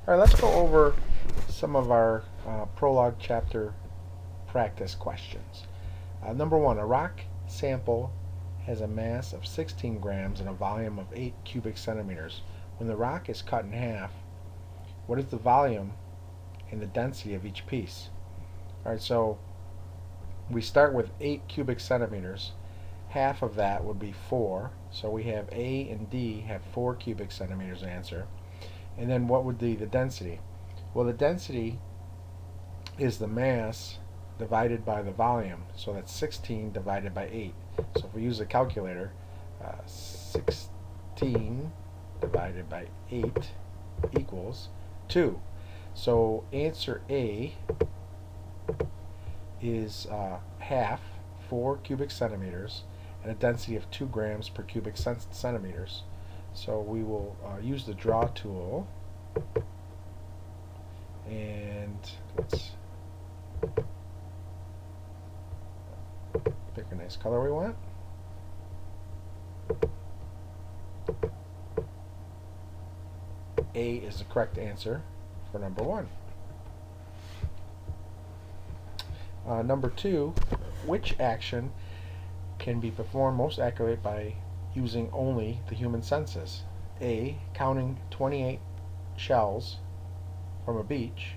All right, let's go over some of our prologue chapter practice questions. Number one, a rock sample has a mass of 16 grams and a volume of 8 cubic centimeters. When the rock is cut in half, what is the volume and the density of each piece? All right, so we start with 8 cubic centimeters. Half of that would be 4, so we have A and D have 4 cubic centimeters answer. And then what would be the density? Well, the density is the mass divided by the volume. So that's 16 divided by 8. So if we use a calculator, 16 divided by 8 equals 2. So answer A is half, 4 cubic centimeters, and a density of 2 grams per cubic centimeters. So we will use the draw tool, and let's pick a nice color we want. A is the correct answer for number one. Number two, which action can be performed most accurately by using only the human senses? A, counting 28 shells from a beach.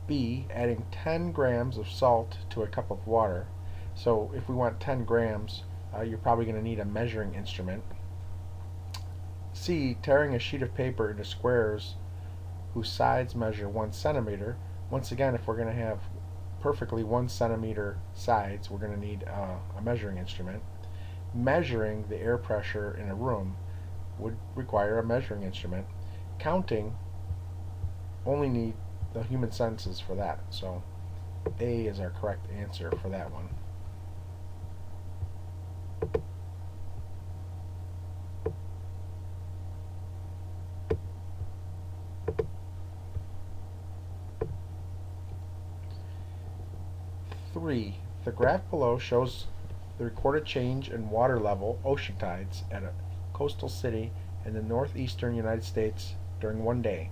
B, adding 10 grams of salt to a cup of water. So if we want 10 grams, you're probably going to need a measuring instrument. C, tearing a sheet of paper into squares whose sides measure 1 centimeter. Once again, if we're going to have perfectly 1 centimeter sides, we're going to need a measuring instrument. Measuring the air pressure in a room would require a measuring instrument. Counting, only need the human senses for that. So A is our correct answer for that one. Three, the graph below shows the recorded change in water level, ocean tides, at a coastal city in the northeastern United States during one day.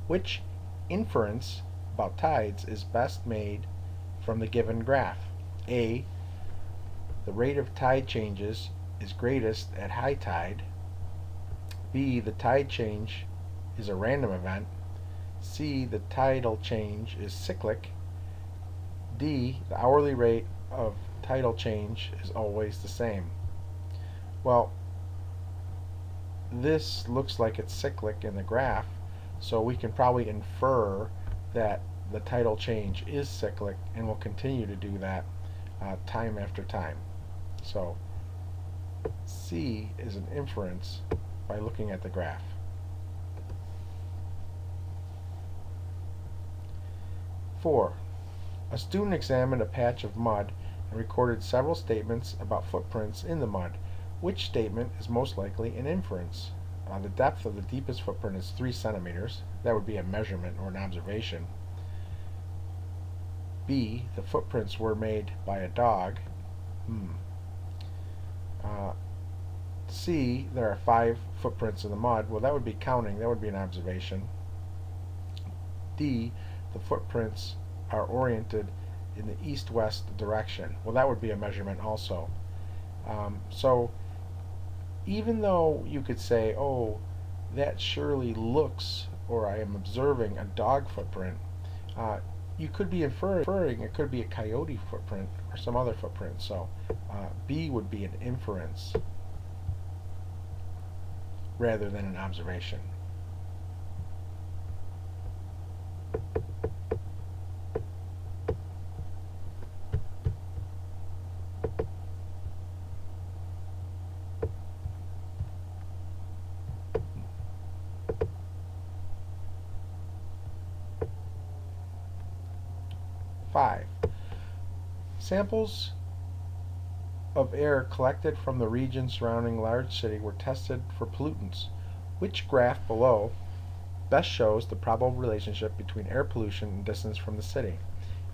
Which inference about tides is best made from the given graph? A, the rate of tide changes is greatest at high tide. B, the tide change is a random event. C, the tidal change is cyclic. D, the hourly rate of tidal change is always the same. Well, this looks like it's cyclic in the graph, so we can probably infer that the tidal change is cyclic and will continue to do that time after time. So C is an inference by looking at the graph. Four, a student examined a patch of mud and recorded several statements about footprints in the mud. Which statement is most likely an inference? The depth of the deepest footprint is 3 centimeters. That would be a measurement or an observation. B, the footprints were made by a dog. C, there are 5 footprints in the mud. Well, that would be counting. That would be an observation. D, the footprints are oriented in the east-west direction. Well, that would be a measurement also. So even though you could say, oh, that surely looks, or I am observing a dog footprint, you could be inferring it could be a coyote footprint or some other footprint. So B would be an inference rather than an observation. Five, samples of air collected from the region surrounding large city were tested for pollutants. Which graph below best shows the probable relationship between air pollution and distance from the city?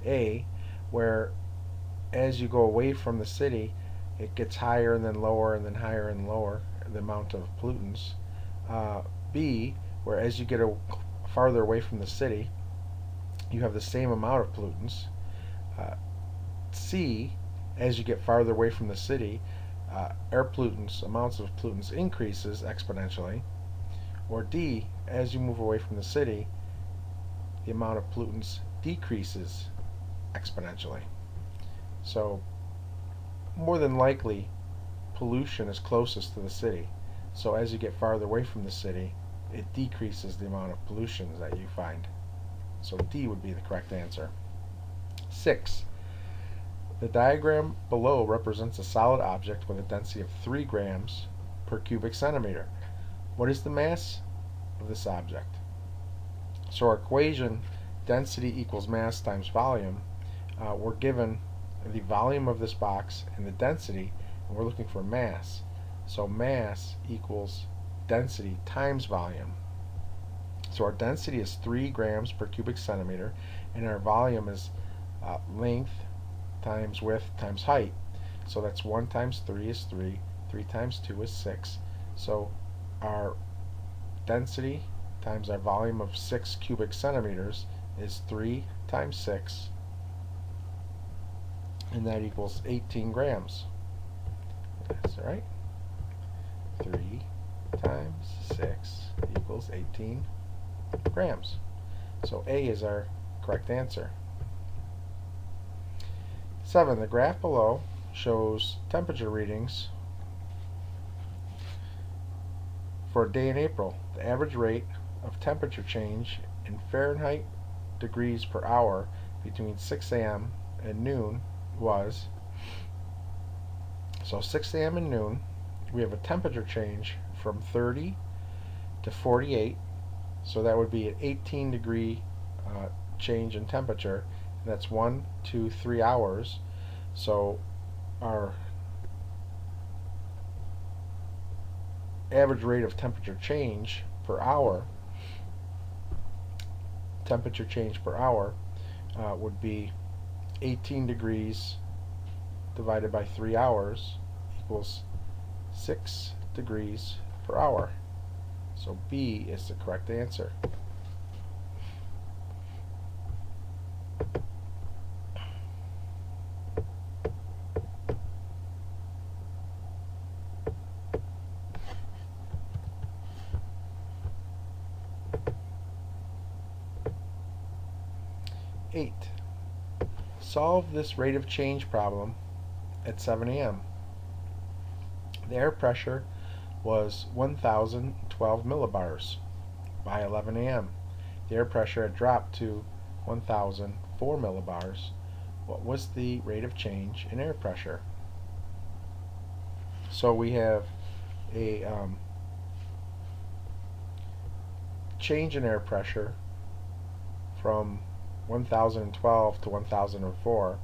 A, where as you go away from the city, it gets higher and then lower and then higher and lower, the amount of pollutants. B, where as you get farther away from the city, you have the same amount of pollutants. C, as you get farther away from the city, air pollutants, amounts of pollutants increases exponentially. Or D, as you move away from the city, the amount of pollutants decreases exponentially. So more than likely, pollution is closest to the city. So as you get farther away from the city, it decreases the amount of pollution that you find. So D would be the correct answer. 6. The diagram below represents a solid object with a density of 3 grams per cubic centimeter. What is the mass of this object? So our equation, density equals mass times volume, we're given the volume of this box and the density, and we're looking for mass. So mass equals density times volume. So our density is 3 grams per cubic centimeter, and our volume is length times width times height. So that's 1 times 3 is 3, 3 times 2 is 6. So our density times our volume of 6 cubic centimeters is 3 times 6, and that equals 18 grams. That's right. 3 times 6 equals 18 grams. So A is our correct answer. 7. The graph below shows temperature readings for a day in April. The average rate of temperature change in Fahrenheit degrees per hour between 6 a.m. and noon was, so 6 a.m. and noon, we have a temperature change from 30 to 48, so that would be an 18 degree change in temperature, and that's 1, 2, 3 hours. So our average rate of temperature change per hour would be 18 degrees divided by 3 hours equals 6 degrees per hour. So B is the correct answer. Solve this rate of change problem at 7 a.m. The air pressure was 1,012 millibars. By 11 a.m. the air pressure had dropped to 1,004 millibars. What was the rate of change in air pressure? So we have a change in air pressure from 1012 to 1004,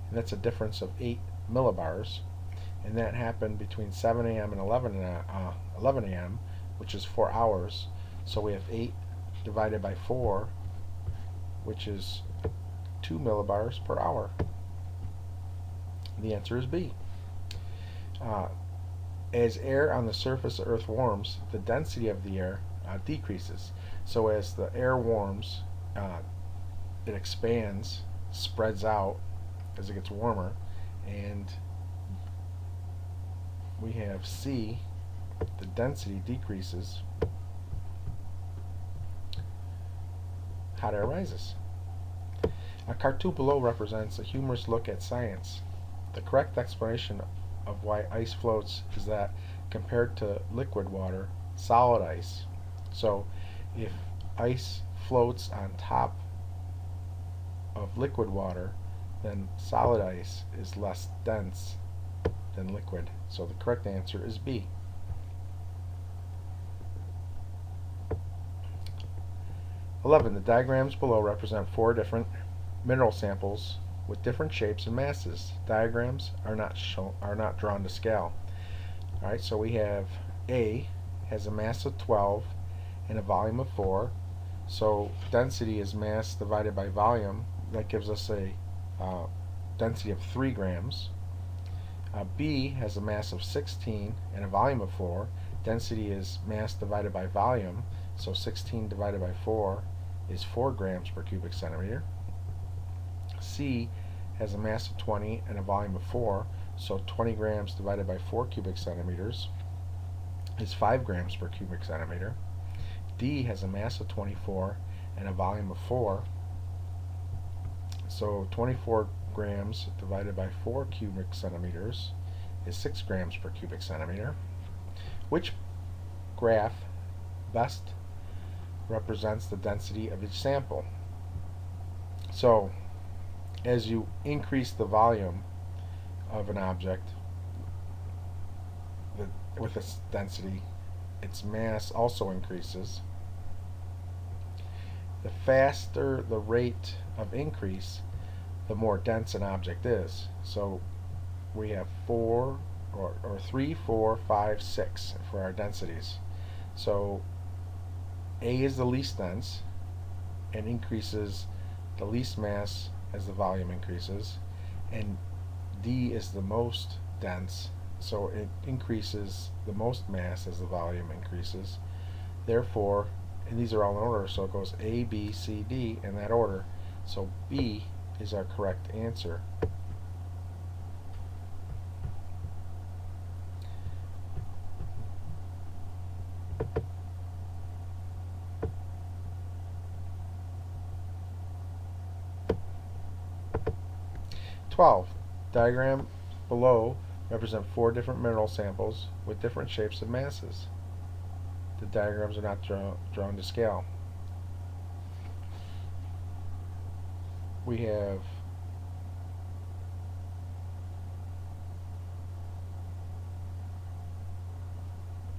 and that's a difference of 8 millibars, and that happened between 7 a.m. and 11 a.m., which is 4 hours. So we have 8 divided by 4, which is 2 millibars per hour. The answer is B. As air on the surface of Earth warms, the density of the air decreases. So as the air warms, it expands, spreads out as it gets warmer, and we have C, the density decreases, hot air rises. A cartoon below represents a humorous look at science. The correct explanation of why ice floats is that compared to liquid water, solid ice. So if ice floats on top of liquid water, then solid ice is less dense than liquid. So the correct answer is B. 11. The diagrams below represent 4 different mineral samples with different shapes and masses. Diagrams are not drawn to scale. Alright, so we have A has a mass of 12 and a volume of 4. So density is mass divided by volume. That gives us a density of 3 grams. B has a mass of 16 and a volume of 4. Density is mass divided by volume. so 16 divided by 4 is 4 grams per cubic centimeter. C has a mass of 20 and a volume of 4, so 20 grams divided by 4 cubic centimeters is 5 grams per cubic centimeter. D has a mass of 24 and a volume of 4, so 24 grams divided by 4 cubic centimeters is 6 grams per cubic centimeter. Which graph best represents the density of each sample? So as you increase the volume of an object with its density, its mass also increases. The faster the rate of increase, the more dense an object is. So we have 3, 4, 5, 6 for our densities. So A is the least dense and increases the least mass as the volume increases, and D is the most dense, so it increases the most mass as the volume increases. Therefore, and these are all in order, so it goes A, B, C, D in that order. So B is our correct answer. Diagram below represent 4 different mineral samples with different shapes and masses. The diagrams are not drawn to scale. We have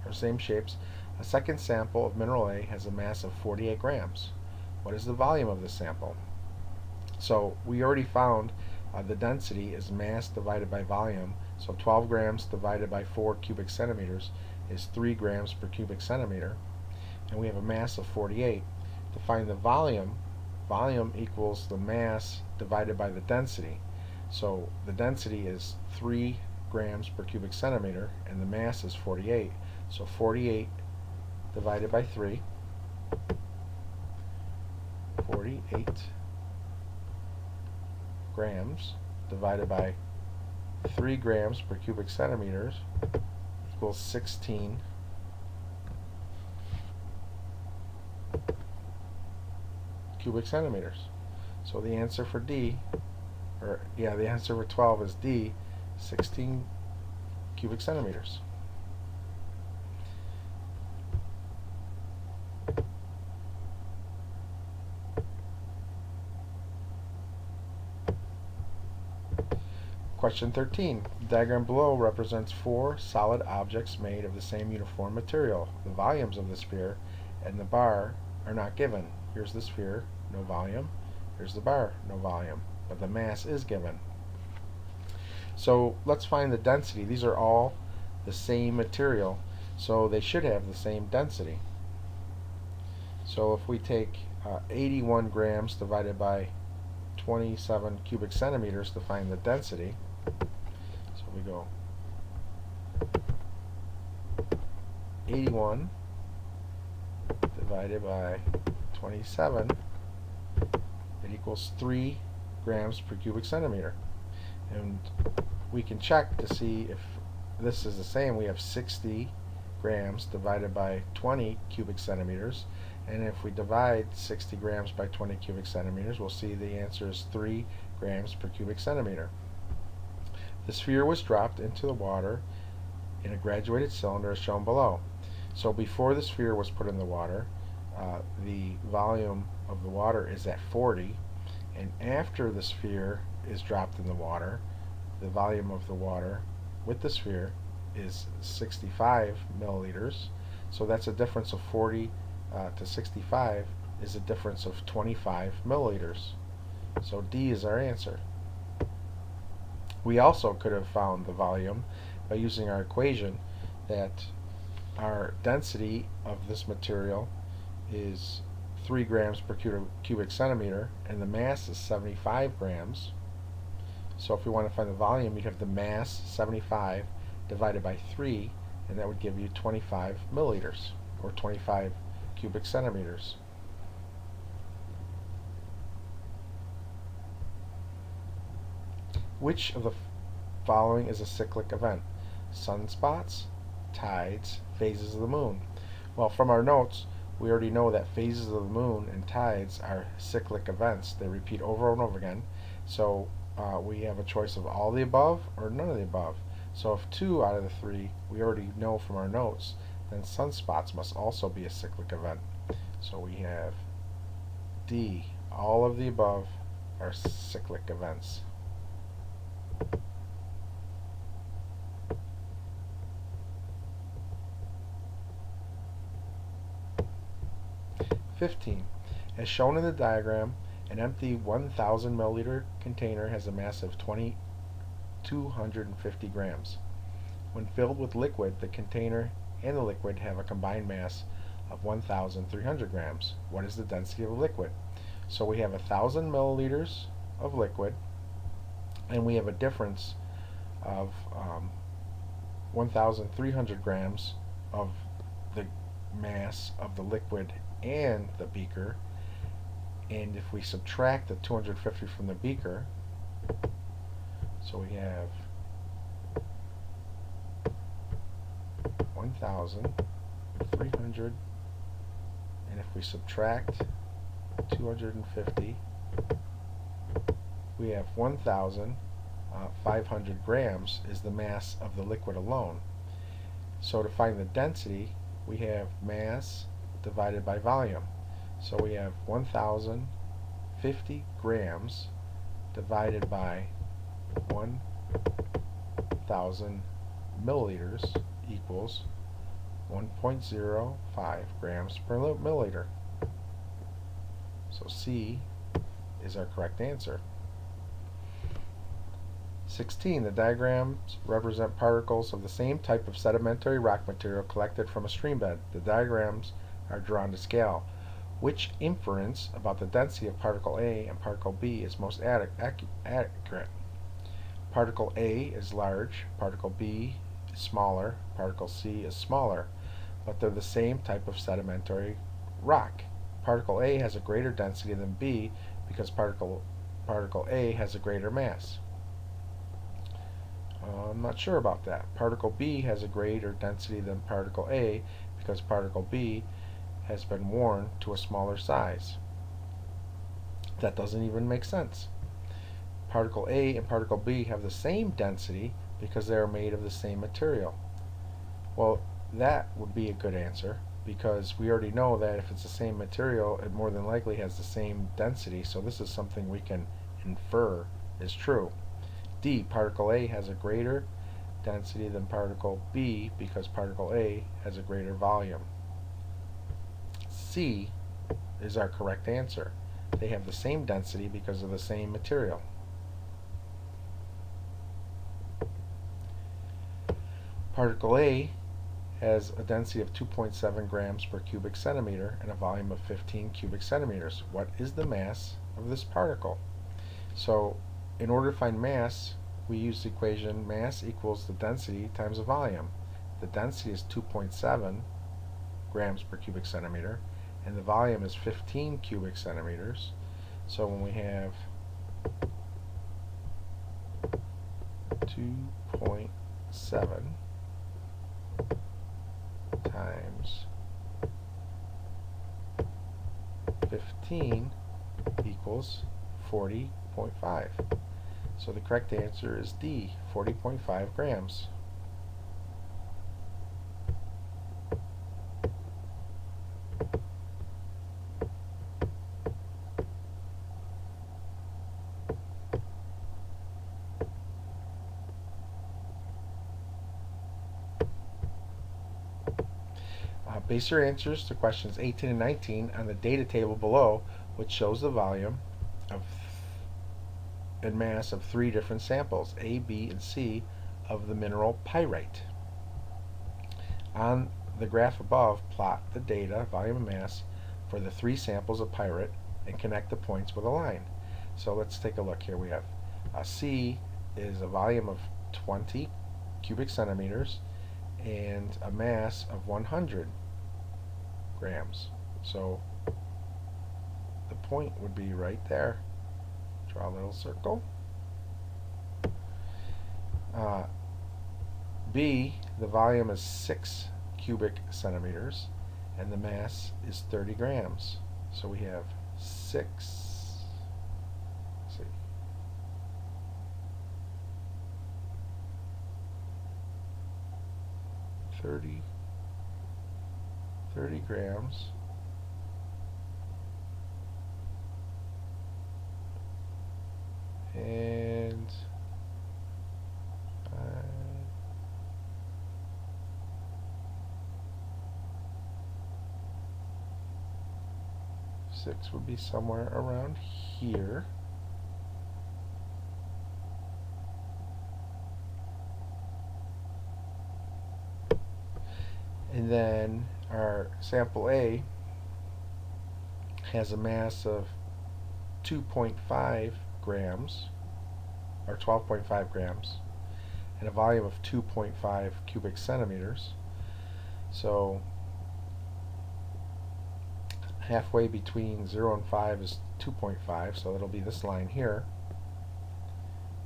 our same shapes. A second sample of mineral A has a mass of 48 grams. What is the volume of this sample? So we already found the density is mass divided by volume, so 12 grams divided by 4 cubic centimeters is 3 grams per cubic centimeter, and we have a mass of 48. To find the volume equals the mass divided by the density. So the density is 3 grams per cubic centimeter and the mass is 48. So 48 divided by 3, 48 grams divided by 3 grams per cubic centimeters equals 16 cubic centimeters. So the answer for D, the answer for 12 is D, 16 cubic centimeters. Question 13. The diagram below represents 4 solid objects made of the same uniform material. The volumes of the sphere and the bar are not given. Here's the sphere, no volume. Here's the bar, no volume. But the mass is given. So let's find the density. These are all the same material, so they should have the same density. So if we take 81 grams divided by 27 cubic centimeters to find the density, so we go 81 divided by 27, it equals 3 grams per cubic centimeter. And we can check to see if this is the same. We have 60 grams divided by 20 cubic centimeters, and if we divide 60 grams by 20 cubic centimeters, we'll see the answer is 3 grams per cubic centimeter. The sphere was dropped into the water in a graduated cylinder as shown below. So before the sphere was put in the water, the volume of the water is at 40, and after the sphere is dropped in the water, the volume of the water with the sphere is 65 milliliters. So that's a difference of 40 to 65 is a difference of 25 milliliters. So D is our answer. We also could have found the volume by using our equation that our density of this material is 3 grams per cubic centimeter and the mass is 75 grams. So if we want to find the volume, you'd have the mass 75 divided by 3, and that would give you 25 milliliters or 25 cubic centimeters. Which of the following is a cyclic event? Sunspots, tides, phases of the moon. Well, from our notes, we already know that phases of the moon and tides are cyclic events. They repeat over and over again. So we have a choice of all the above or none of the above. So if 2 out of the 3 we already know from our notes, then sunspots must also be a cyclic event. So we have D. All of the above are cyclic events. 15. As shown in the diagram, an empty 1,000 milliliter container has a mass of 250 grams. When filled with liquid, the container and the liquid have a combined mass of 1,300 grams. What is the density of the liquid? So we have 1,000 milliliters of liquid, and we have a difference of 1,300 grams of the mass of the liquid and the beaker. And if we subtract the 250 from the beaker, so we have 1,300, and if we subtract 250, we have 1,500 grams is the mass of the liquid alone. So to find the density, we have mass divided by volume. So we have 1,050 grams divided by 1,000 milliliters equals 1.05 grams per milliliter. So C is our correct answer. 16. The diagrams represent particles of the same type of sedimentary rock material collected from a stream bed. The diagrams are drawn to scale. Which inference about the density of particle A and particle B is most accurate? Particle A is large, particle B is smaller, particle C is smaller, but they're the same type of sedimentary rock. Particle A has a greater density than B because particle A has a greater mass. I'm not sure about that. Particle B has a greater density than particle A because particle B has been worn to a smaller size. That doesn't even make sense. Particle A and particle B have the same density because they are made of the same material. Well, that would be a good answer because we already know that if it's the same material, it more than likely has the same density, so this is something we can infer is true. D. Particle A has a greater density than particle B because particle A has a greater volume. C is our correct answer. They have the same density because of the same material. Particle A has a density of 2.7 grams per cubic centimeter and a volume of 15 cubic centimeters. What is the mass of this particle? So in order to find mass, we use the equation mass equals the density times the volume. The density is 2.7 grams per cubic centimeter, and the volume is 15 cubic centimeters. So when we have 2.7 times 15 equals 40.5. So the correct answer is D, 40.5 grams. Base your answers to questions 18 and 19 on the data table below, which shows the volume and mass of 3 different samples, A, B, and C, of the mineral pyrite. On the graph above, plot the data, volume, and mass for the 3 samples of pyrite and connect the points with a line. So let's take a look here. We have C is a volume of 20 cubic centimeters and a mass of 100 grams. So the point would be right there. Draw a little circle. B, the volume is 6 cubic centimeters and the mass is 30 grams. So we have 6, let's see, 30 grams and 6 would be somewhere around here. And then our sample A has a mass of 2.5 grams, or 12.5 grams, and a volume of 2.5 cubic centimeters. So halfway between 0 and 5 is 2.5, so it'll be this line here.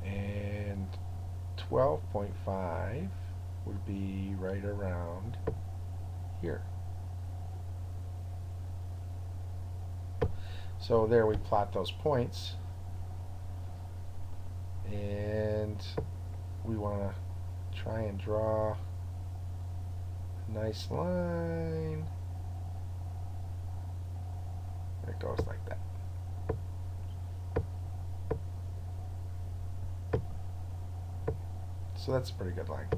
And 12.5 would be right around here. So there we plot those points, and we want to try and draw a nice line. It goes like that. So that's a pretty good line.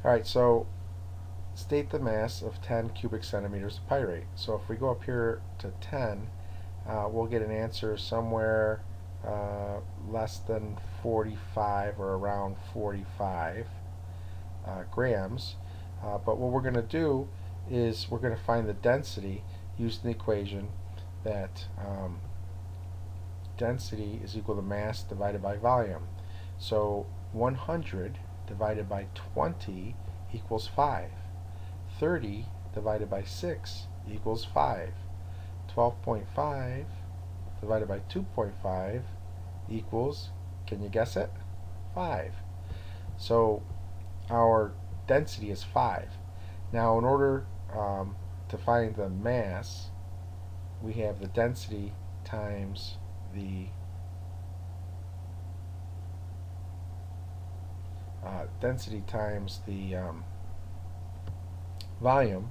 Alright, so state the mass of 10 cubic centimeters of pyrite. So if we go up here to 10, we'll get an answer somewhere less than 45 or around 45 grams. But what we're going to do is we're going to find the density using the equation that density is equal to mass divided by volume. So 100 divided by 20 equals 5. 30 divided by 6 equals 5. 12.5 divided by 2.5 equals, can you guess it? 5. So our density is 5. Now in order to find the mass, we have the density times the volume,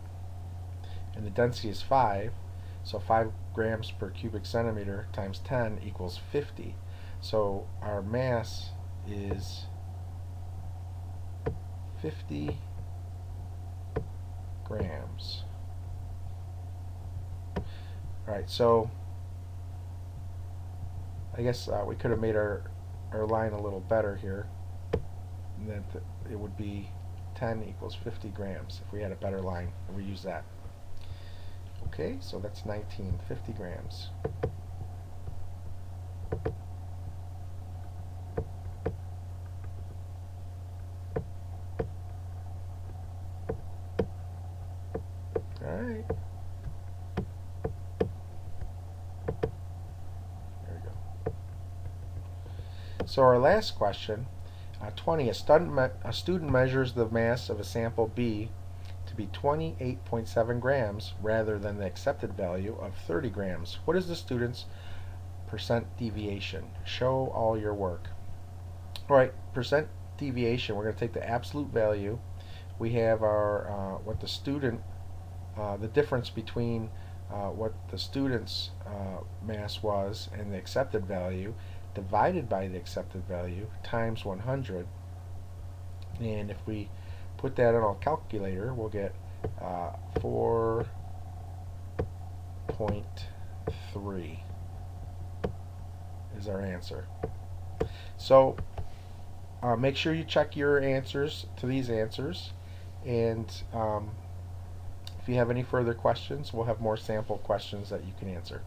and the density is 5, so 5 grams per cubic centimeter times 10 equals 50. So our mass is 50 grams. Alright, so I guess we could have made our line a little better here. And that it would be 10 equals 50 grams if we had a better line and we use that. Okay, so that's 19, 50 grams. Alright. There we go. So our last question, 20. A student measures the mass of a sample B to be 28.7 grams rather than the accepted value of 30 grams. What is the student's percent deviation? Show all your work. Alright, percent deviation, we're going to take the absolute value. We have our what the student, the difference between what the student's mass was and the accepted value, divided by the accepted value times 100, and if we put that on a calculator, we'll get 4.3 is our answer. So make sure you check your answers to these answers, and if you have any further questions, we'll have more sample questions that you can answer.